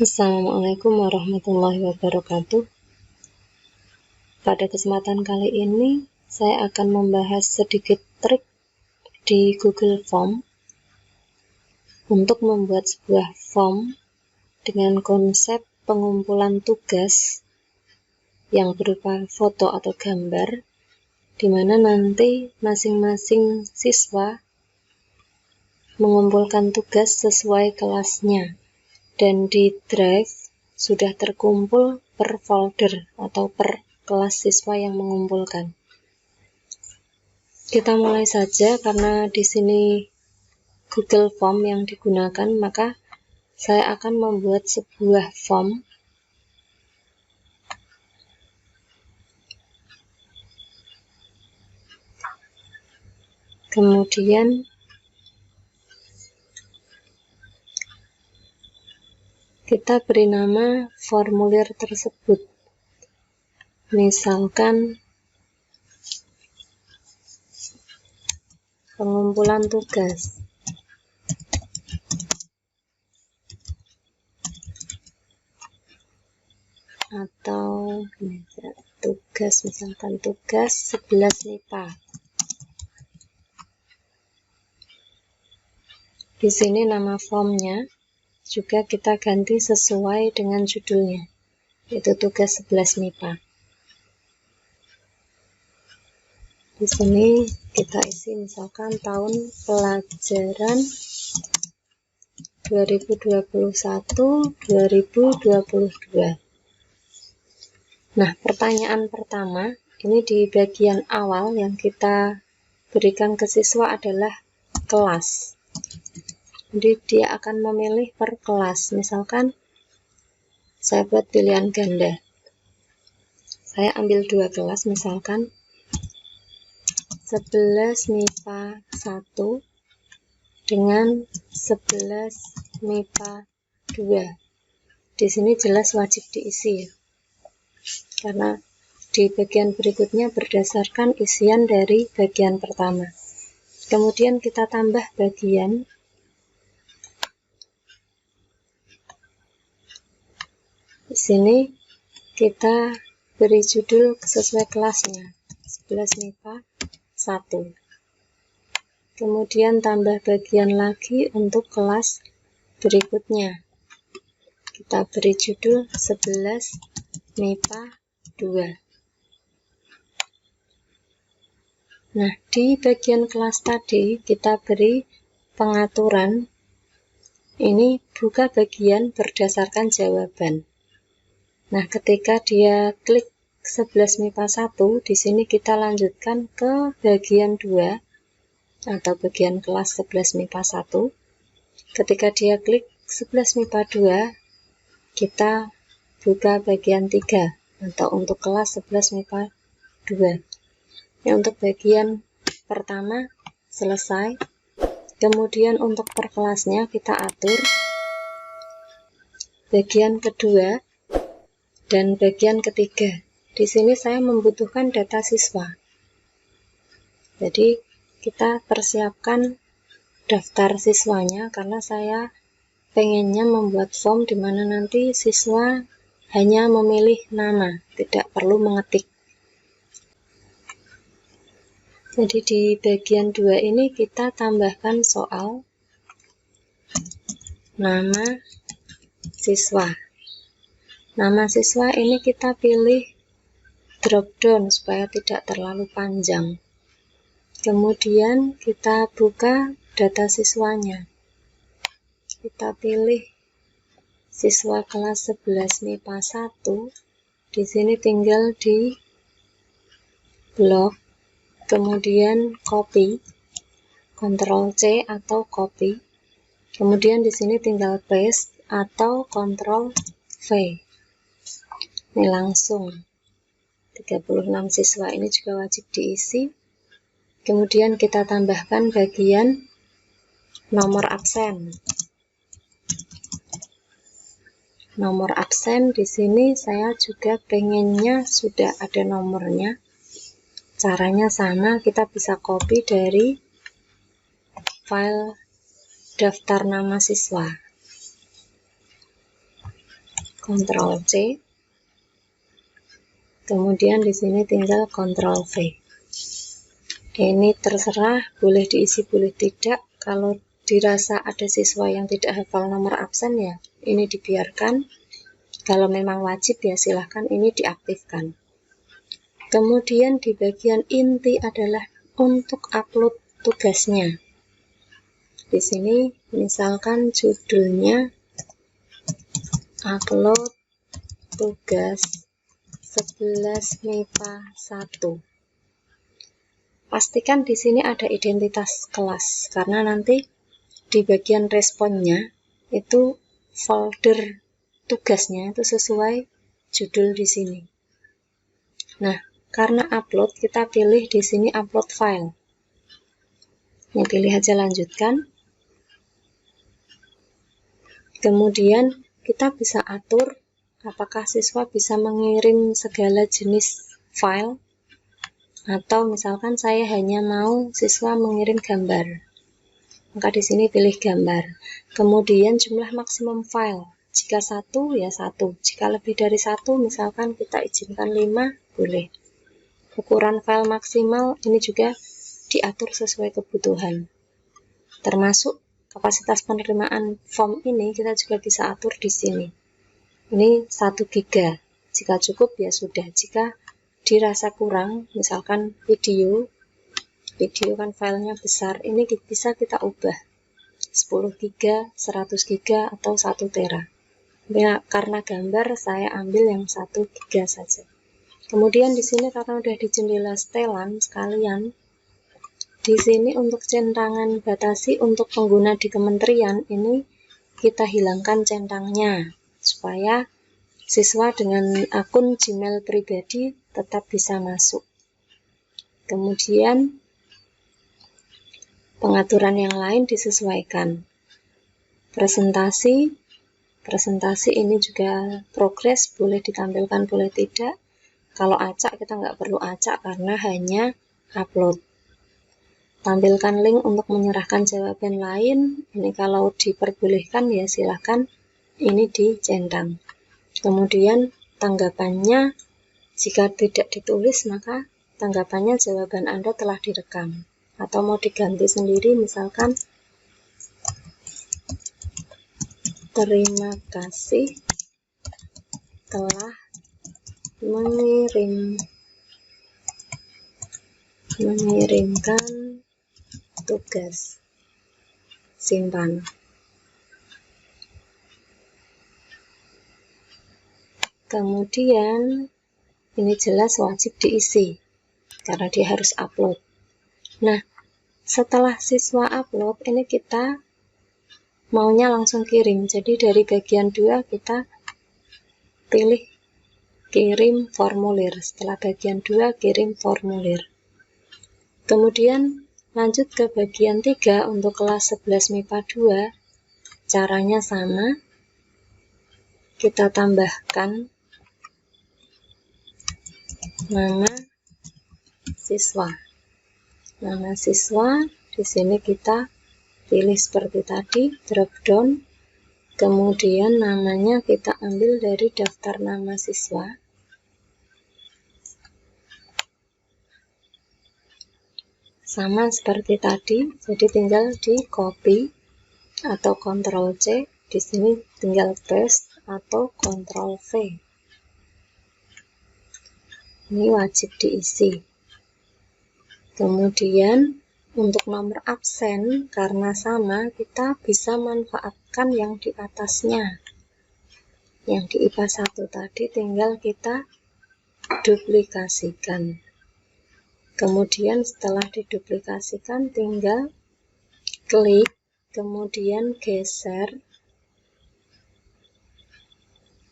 Assalamualaikum warahmatullahi wabarakatuh. Pada kesempatan kali ini, saya akan membahas sedikit trik di Google Form untuk membuat sebuah form dengan konsep pengumpulan tugas yang berupa foto atau gambar, di mana nanti masing-masing siswa mengumpulkan tugas sesuai kelasnya. Dan di Drive sudah terkumpul per folder atau per kelas siswa yang mengumpulkan. Kita mulai saja karena di sini Google Form yang digunakan, maka saya akan membuat sebuah form kemudian kita beri nama formulir tersebut, misalkan pengumpulan tugas atau tugas, misalkan tugas 11 MIPA. Di sini nama formnya juga kita ganti sesuai dengan judulnya, yaitu tugas 11 MIPA. Di sini kita isi misalkan tahun pelajaran 2021-2022. Nah, pertanyaan pertama ini di bagian awal yang kita berikan ke siswa adalah kelas. Jadi dia akan memilih per kelas. Misalkan saya buat pilihan ganda. Saya ambil dua kelas, misalkan 11 MIPA 1 dengan 11 MIPA 2. Di sini jelas wajib diisi ya. Karena di bagian berikutnya berdasarkan isian dari bagian pertama. Kemudian kita tambah bagian. Di sini kita beri judul sesuai kelasnya, 11 MIPA 1. Kemudian tambah bagian lagi untuk kelas berikutnya. Kita beri judul 11 MIPA 2. Nah, di bagian kelas tadi kita beri pengaturan. Ini buka bagian berdasarkan jawaban. Nah, ketika dia klik 11 MIPA 1, di sini kita lanjutkan ke bagian 2 atau bagian kelas 11 MIPA 1. Ketika dia klik 11 MIPA 2, kita buka bagian 3 atau untuk kelas 11 MIPA 2. Ya, untuk bagian pertama selesai. Kemudian untuk per kelasnya kita atur bagian kedua dan bagian ketiga. Di sini saya membutuhkan data siswa. Jadi kita persiapkan daftar siswanya karena saya pengennya membuat form di mana nanti siswa hanya memilih nama, tidak perlu mengetik. Jadi di bagian 2 ini kita tambahkan soal nama siswa. Nama siswa ini kita pilih drop down supaya tidak terlalu panjang. Kemudian kita buka data siswanya. Kita pilih siswa kelas 11 MIPA 1. Di sini tinggal di blok, kemudian copy, Ctrl C atau copy. Kemudian di sini tinggal paste atau Ctrl V. Ini langsung 36 siswa ini juga wajib diisi. Kemudian kita tambahkan bagian nomor absen. Nomor absen di sini saya juga pengennya sudah ada nomornya. Caranya sama, kita bisa copy dari file daftar nama siswa. Ctrl C. Kemudian di sini tinggal Ctrl V. Ini terserah, boleh diisi boleh tidak. Kalau dirasa ada siswa yang tidak hafal nomor absen, ya ini dibiarkan. Kalau memang wajib, ya silahkan ini diaktifkan. Kemudian di bagian inti adalah untuk upload tugasnya. Di sini misalkan judulnya upload tugas 11 MIPA 1. Pastikan di sini ada identitas kelas, karena nanti di bagian responnya itu folder tugasnya itu sesuai judul di sini. Nah, karena upload, kita pilih di sini upload file. Ini pilih aja lanjutkan. Kemudian kita bisa atur apakah siswa bisa mengirim segala jenis file, atau misalkan saya hanya mau siswa mengirim gambar, maka di sini pilih gambar. Kemudian jumlah maksimum file, jika 1 ya 1, jika lebih dari 1 misalkan kita izinkan 5, boleh. Ukuran file maksimal ini juga diatur sesuai kebutuhan, termasuk kapasitas penerimaan form ini kita juga bisa atur di sini. Ini 1 GB, jika cukup ya sudah. Jika dirasa kurang, misalkan video kan filenya besar, ini bisa kita ubah 10 GB, 100 GB, atau 1 tera. Ya, karena gambar saya ambil yang 1 GB saja. Kemudian di sini karena udah di jendela setelan sekalian, di sini untuk centangan batasi untuk pengguna di kementerian ini kita hilangkan centangnya supaya siswa dengan akun Gmail pribadi tetap bisa masuk. Kemudian pengaturan yang lain disesuaikan. Presentasi ini juga progres, boleh ditampilkan boleh tidak. Kalau acak kita nggak perlu acak karena hanya upload. Tampilkan link untuk menyerahkan jawaban lain, ini kalau diperbolehkan ya silahkan ini dicentang. Kemudian tanggapannya, jika tidak ditulis maka tanggapannya jawaban Anda telah direkam, atau mau diganti sendiri misalkan terima kasih telah mengirimkan tugas, simpan. Kemudian ini jelas wajib diisi karena dia harus upload. Nah, setelah siswa upload, ini kita maunya langsung kirim. Jadi dari bagian 2 kita pilih kirim formulir. Setelah bagian 2 kirim formulir. Kemudian lanjut ke bagian 3 untuk kelas 11 MIPA 2. Caranya sama. Kita tambahkan nama siswa. Nama siswa di sini kita pilih seperti tadi, drop down. Kemudian namanya kita ambil dari daftar nama siswa. Sama seperti tadi, jadi tinggal di copy atau Ctrl C. Di sini tinggal paste atau Ctrl V. Ini wajib diisi. Kemudian untuk nomor absen, karena sama, kita bisa manfaatkan yang di atasnya. Yang di IPA 1 tadi tinggal kita duplikasikan. Kemudian setelah diduplikasikan tinggal klik, kemudian geser,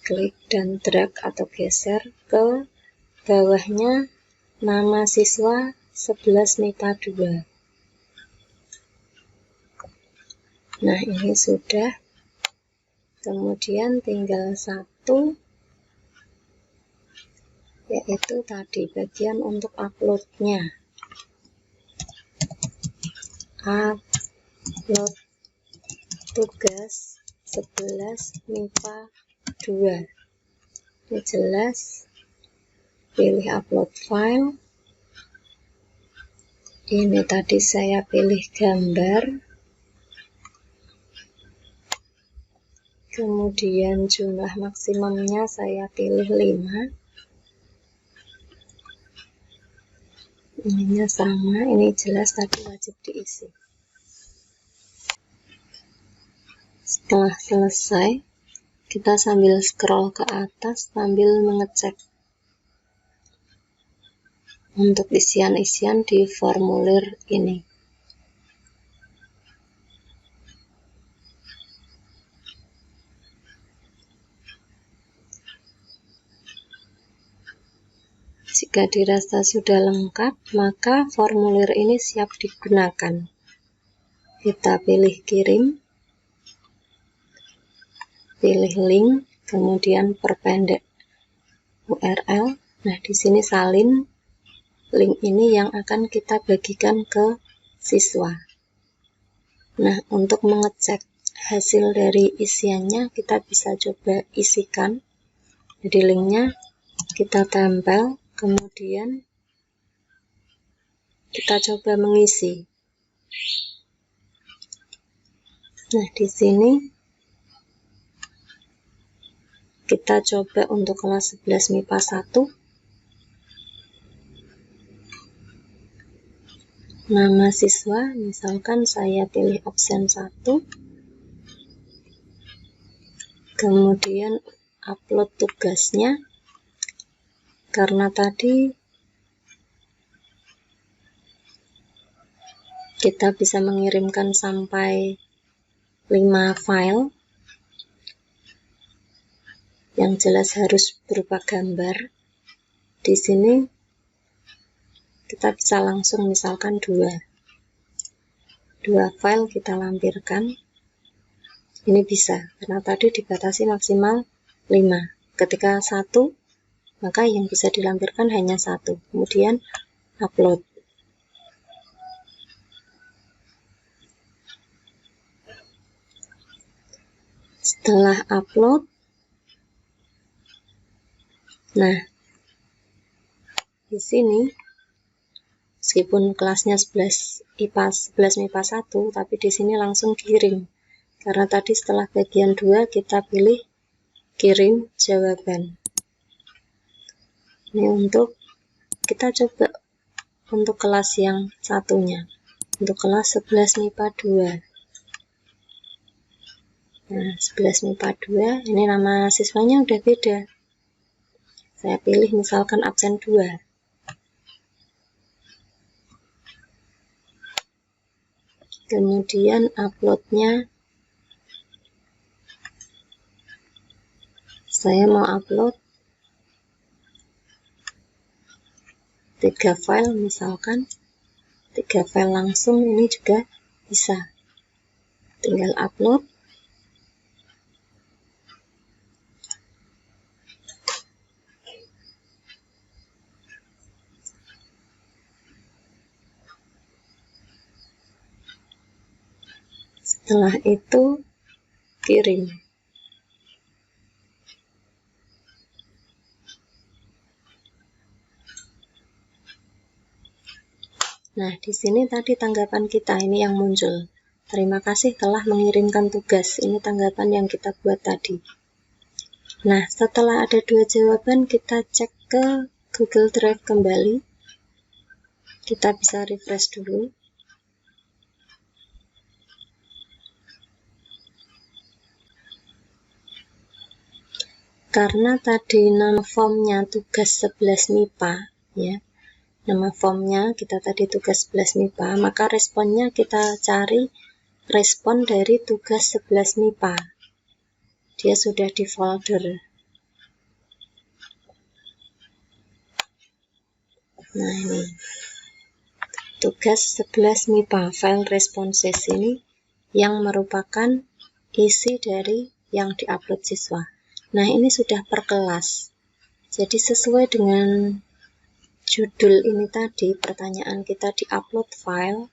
klik dan drag atau geser ke bawahnya nama siswa 11 MIPA 2. Nah, ini sudah. Kemudian tinggal satu, yaitu tadi bagian untuk uploadnya. Upload tugas 11 MIPA 2. Ini jelas. Pilih upload file. Ini tadi saya pilih gambar. Kemudian jumlah maksimumnya saya pilih 5. Ininya sama, ini jelas tadi wajib diisi. Setelah selesai, kita sambil scroll ke atas sambil mengecek untuk isian-isian di formulir ini. Jika dirasa sudah lengkap, maka formulir ini siap digunakan. Kita pilih kirim, pilih link, kemudian perpendek URL. Nah, di sini salin. Link ini yang akan kita bagikan ke siswa. Nah, untuk mengecek hasil dari isiannya, kita bisa coba isikan. Jadi linknya kita tempel, kemudian kita coba mengisi. Nah, di sini kita coba untuk kelas 11 MIPA 1. Nama siswa, misalkan saya pilih absen 1. Kemudian upload tugasnya. Karena tadi kita bisa mengirimkan sampai 5 file, yang jelas harus berupa gambar. Di sini kita bisa langsung misalkan 2 file kita lampirkan. Ini bisa, karena tadi dibatasi maksimal 5. Ketika 1, maka yang bisa dilampirkan hanya 1. Kemudian upload. Setelah upload, nah, di sini meskipun kelasnya 11 MIPA 1, tapi di sini langsung kirim. Karena tadi setelah bagian 2 kita pilih kirim jawaban. Ini untuk kita coba untuk kelas yang satunya. Untuk kelas 11 MIPA 2. Nah, 11 MIPA 2, ini nama siswanya udah beda. Saya pilih misalkan absen 2. Kemudian uploadnya, saya mau upload 3 file misalkan. 3 file langsung, ini juga bisa. Tinggal upload. Setelah itu kirim. Nah, di sini tadi tanggapan kita ini yang muncul. Terima kasih telah mengirimkan tugas. Ini tanggapan yang kita buat tadi. Nah, setelah ada 2 jawaban, kita cek ke Google Drive kembali. Kita bisa refresh dulu. Karena tadi nama formnya tugas 11 MIPA, ya. Nama formnya kita tadi tugas 11 MIPA, maka responnya kita cari respon dari tugas 11 MIPA. Dia sudah di folder. Nah, ini tugas 11 MIPA, file responses ini yang merupakan isi dari yang diupload siswa. Nah, ini sudah per kelas. Jadi sesuai dengan judul ini tadi, pertanyaan kita di upload file.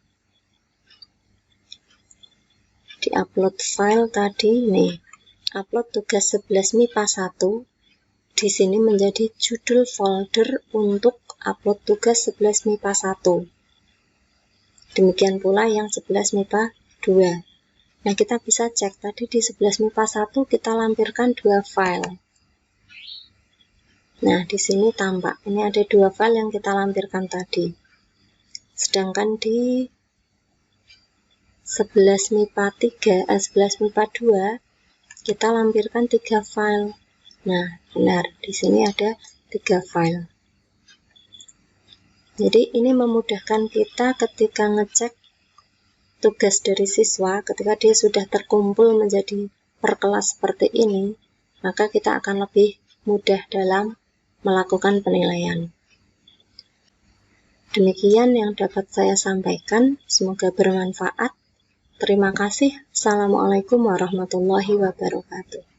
Di upload file tadi nih, upload tugas 11 MIPA 1. di sini menjadi judul folder untuk upload tugas 11 MIPA 1. Demikian pula yang 11 MIPA 2. Nah, kita bisa cek tadi di 11 MIPA 1 kita lampirkan 2 file. Nah, di sini tampak ini ada 2 file yang kita lampirkan tadi. Sedangkan di 11 MIPA 3, 11 MIPA 2 kita lampirkan 3 file. Nah, benar, di sini ada 3 file. Jadi ini memudahkan kita ketika ngecek tugas dari siswa, ketika dia sudah terkumpul menjadi per kelas seperti ini, maka kita akan lebih mudah dalam melakukan penilaian. Demikian yang dapat saya sampaikan, semoga bermanfaat. Terima kasih. Assalamualaikum warahmatullahi wabarakatuh.